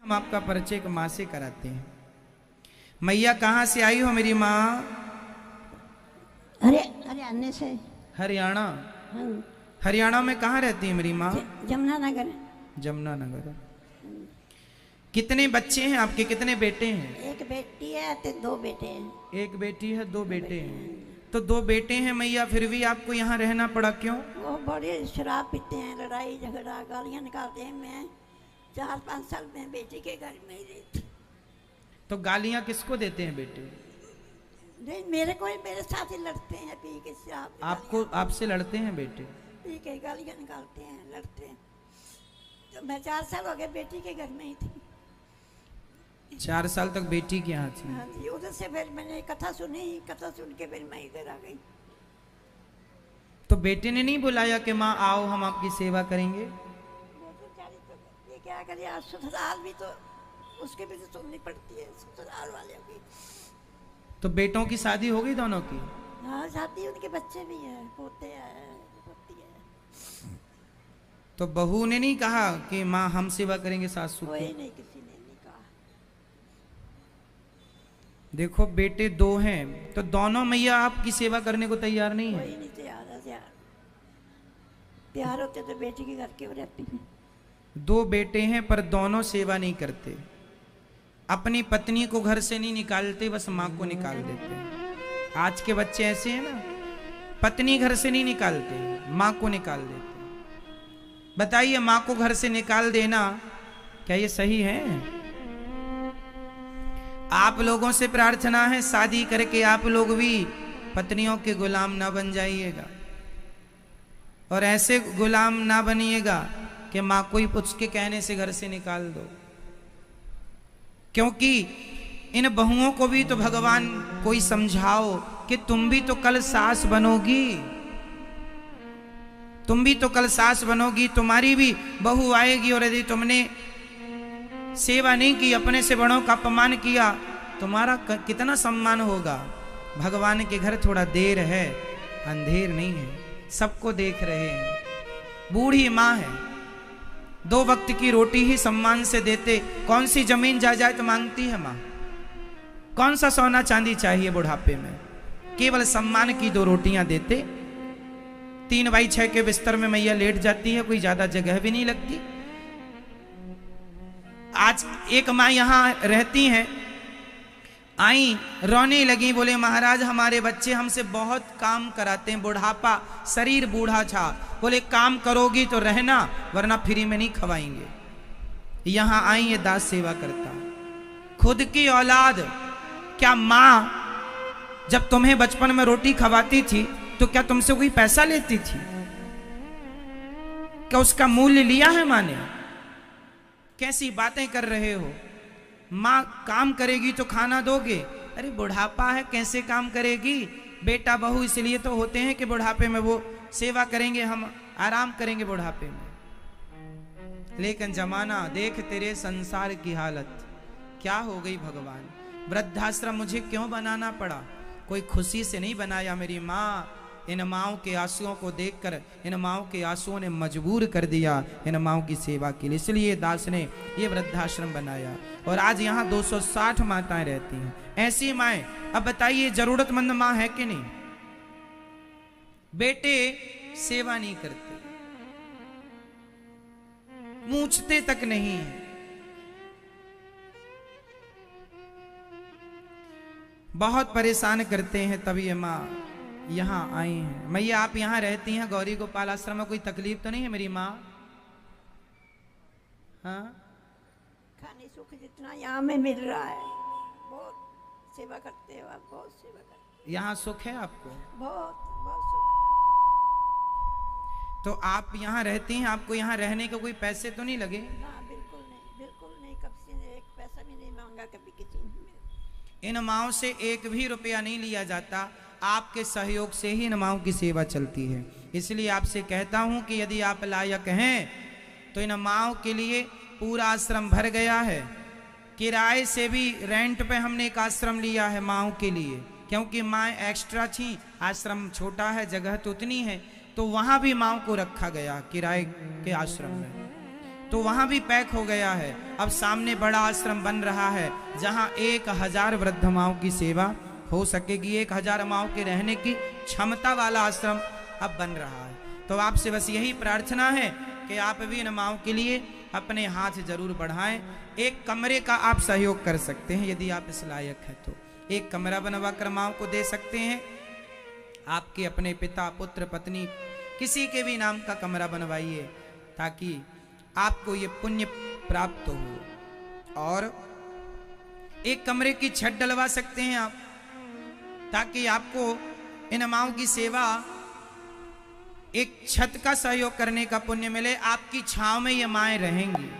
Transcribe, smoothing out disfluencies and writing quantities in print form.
हम आपका परिचय एक माँ से कराते हैं। मैया कहाँ से आई हो मेरी माँ? हरियाणा से। हरियाणा? हाँ। हरियाणा में कहाँ रहती है मेरी माँ? जमुनानगर। जमुनानगर। कितने बच्चे हैं आपके, कितने बेटे हैं? एक बेटी है तो दो बेटे हैं। एक बेटी है, दो बेटे हैं। तो दो बेटे हैं मैया, फिर भी आपको यहाँ रहना पड़ा, क्यों? वो बड़ी शराब पीते हैं, लड़ाई झगड़ा गालियाँ निकालते हैं। मैं 4-5 साल में बेटी के घर में ही रहती। तो गालियाँ किसको देते हैं बेटे? नहीं, मेरे साथ ही लड़ते हैं, पी के शराब। आपको, आपसे लड़ते हैं बेटे? पी के गालियाँ निकालते हैं, लड़ते हैं। तो मैं 4 साल हो गए बेटी के घर में ही थी। 4 साल तक बेटी के यहाँ थी? हाँ जी। उधर से फिर मैंने कथा सुनी, कथा सुन के फिर मैं इधर आ गई। तो बेटे ने नहीं बुलाया कि माँ आओ हम आपकी सेवा करेंगे? ये क्या करिए, आज ससुराल भी तो उसके भी तो सुननी पड़ती है, ससुराल वाले की। तो बेटों की शादी हो गई दोनों की? हाँ, शादी, उनके बच्चे भी हैं, पोते हैं, पोती है। तो बहू ने नहीं कहा कि माँ हम सेवा करेंगे सासू कोई की? नहीं, किसी ने नहीं कहा। देखो बेटे 2 हैं तो दोनों मैया आपकी सेवा करने को तैयार नहीं है? कोई नहीं तैयार है। तैयार होते तो बेटी के घर क्यों रहती है? 2 बेटे हैं पर दोनों सेवा नहीं करते, अपनी पत्नी को घर से नहीं निकालते, बस माँ को निकाल देते हैं। आज के बच्चे ऐसे हैं ना, पत्नी घर से नहीं निकालते, माँ को निकाल देते। बताइए, माँ को घर से निकाल देना क्या ये सही है? आप लोगों से प्रार्थना है, शादी करके आप लोग भी पत्नियों के गुलाम ना बन जाइएगा, और ऐसे गुलाम ना बनिएगा कि माँ को ही उसके कहने से घर से निकाल दो। क्योंकि इन बहुओं को भी तो भगवान कोई समझाओ कि तुम भी तो कल सास बनोगी, तुम भी तो कल सास बनोगी, तुम्हारी भी बहू आएगी, और यदि तुमने सेवा नहीं की, अपने से बड़ों का अपमान किया, तुम्हारा कितना सम्मान होगा। भगवान के घर थोड़ा देर है, अंधेर नहीं है, सबको देख रहे हैं। बूढ़ी माँ है, 2 वक्त की रोटी ही सम्मान से देते, कौन सी जमीन जायदाद मांगती है माँ? कौन सा सोना चांदी चाहिए बुढ़ापे में? केवल सम्मान की 2 रोटियां देते। 3x6 के बिस्तर में मैया लेट जाती है, कोई ज्यादा जगह भी नहीं लगती। आज एक माँ यहाँ रहती हैं, आई रोने लगी, बोले महाराज हमारे बच्चे हमसे बहुत काम कराते हैं, बुढ़ापा, शरीर बूढ़ा था, बोले काम करोगी तो रहना, वरना फ्री में नहीं खवाएंगे। यहाँ आई ये दास सेवा करता। खुद की औलाद, क्या माँ जब तुम्हें बचपन में रोटी खवाती थी तो क्या तुमसे कोई पैसा लेती थी? क्या उसका मूल्य लिया है माँ ने? कैसी बातें कर रहे हो? माँ काम करेगी तो खाना दोगे? अरे बुढ़ापा है, कैसे काम करेगी? बेटा बहू इसलिए तो होते हैं कि बुढ़ापे में वो सेवा करेंगे, हम आराम करेंगे बुढ़ापे में। लेकिन जमाना देख तेरे संसार की हालत क्या हो गई भगवान। वृद्धाश्रम मुझे क्यों बनाना पड़ा? कोई खुशी से नहीं बनाया मेरी माँ। इन माँओं के आंसुओं को देखकर इन माँओं के आंसुओं ने मजबूर कर दिया इन माँओं की सेवा के लिए, इसलिए दास ने ये वृद्धाश्रम बनाया। और आज यहाँ 260 माताएं रहती हैं, ऐसी माएं। अब बताइए, जरूरतमंद माँ है कि नहीं? बेटे सेवा नहीं करते, पूछते तक नहीं है। बहुत परेशान करते हैं, तब ये माँ यहाँ आई हैं। मैया आप यहाँ रहती हैं गौरी गोपाल आश्रम में, कोई तकलीफ तो नहीं है मेरी माँ? हाँ, खाने सुख जितना यहाँ में मिल रहा है, बहुत सेवा करते हो आप, बहुत सेवा करते हो। यहाँ सुख है आपको? बहुत बहुत सुख तो आप यहाँ रहती हैं, आपको यहाँ रहने के कोई पैसे तो नहीं लगे? है। ना, बिल्कुल नहीं, बिल्कुल नहीं। कब से एक पैसा भी नहीं मांगा कभी किसी ने। इन माओं से 1 भी रुपया नहीं लिया जाता, आपके सहयोग से ही इन माओं की सेवा चलती है। इसलिए आपसे कहता हूं कि यदि आप लायक हैं तो इन माओं के लिए पूरा आश्रम भर गया है। किराए से भी रेंट पे हमने एक आश्रम लिया है माओं के लिए, क्योंकि माँ एक्स्ट्रा थी, आश्रम छोटा है, जगह तो उतनी है, तो वहां भी माओं को रखा गया किराए के आश्रम में। तो वहां भी पैक हो गया है। अब सामने बड़ा आश्रम बन रहा है जहां 1000 वृद्ध माओं की सेवा हो सकेगी। 1000 माओं के रहने की क्षमता वाला आश्रम अब बन रहा है। तो आपसे बस यही प्रार्थना है कि आप भी इन माओं के लिए अपने हाथ जरूर बढ़ाएं। एक कमरे का आप सहयोग कर सकते हैं, यदि आप इस लायक है तो एक कमरा बनवा कर माओं को दे सकते हैं। आपके अपने पिता, पुत्र, पत्नी किसी के भी नाम का कमरा बनवाइए ताकि आपको ये पुण्य प्राप्त हो। और एक कमरे की छत डलवा सकते हैं आप, ताकि आपको इन माओं की सेवा, एक छत का सहयोग करने का पुण्य मिले। आपकी छांव में ये माएं रहेंगी।